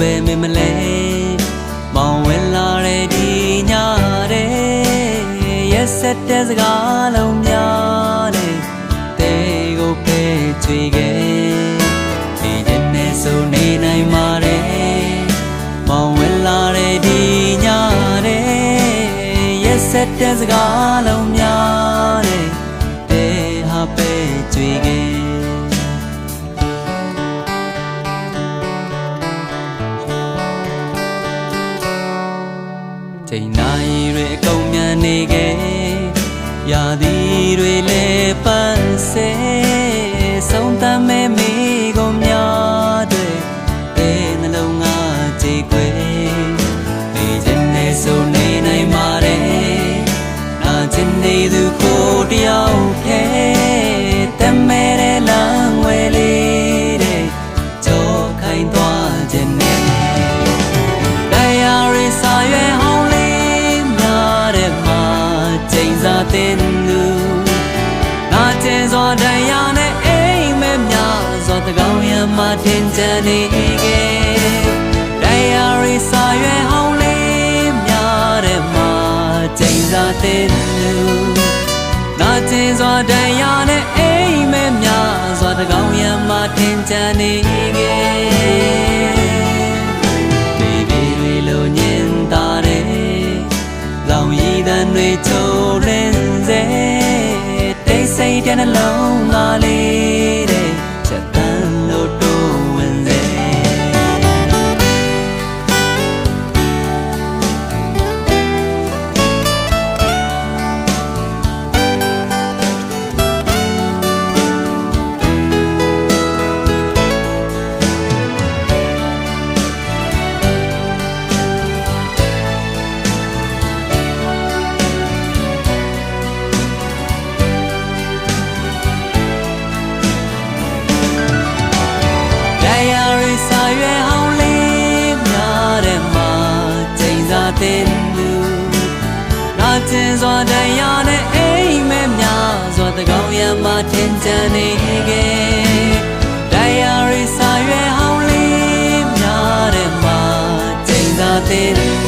be me male Mong wella re di nya re Yes set des galong nya re Te go pe chui ge Di jen ne so ne nai ma re Mong wella re di nya re Yes set des galong nya re Te ha pe chui geချိန်နိုင်တွေအကုန်မြန်နေခဲ့ရာသီတွေလည်းပန်းစဲဆုံးသမ်းမဲ့မိကုန်များတွေတဲနှလုံးငါကြည်ခွေနေခြင်းနဲ့ဆိုနေနိုင်ပါတယ်နာကျင်နေသူကိုတယောက်ခဲတမဲတဲ့လမ်းဝဲလေးတဲ့ကြောခိုင်းသွားခြင်းနဲ့တရားရည်စာရွယ်တင်လူနာကျင်စွာတရားနဲ့အိမ်မဲများစွာတကောင်းရမထင်ကြနေခဲ့တရားရည်စာရွယ်ဟောင်းလေးများတဲ့မှာကျိန်စာတင်လူနာကျင်စွာတရားနဲ့အိမ်မဲများစွာတကောင်းရမထင်ကြနေခဲ့ဘေဘီတွေလိုညင်တာတဲ့လောင်ရည်တန်တွေချိုးရင်းစေတိတ်ဆိတ်တဲ့နှလုံးသားလေးတဲ့ချက်တန်းလို့တိုးဝင်စေတင်လူနာကျင်စွာတရားနဲ့အိမ်မဲများစွာတကောင်းရမထင်ကြနေခဲ့တရားရည်စာရွယ်ဟောင်းလေးများတဲ့မှာကျိန်သာတင်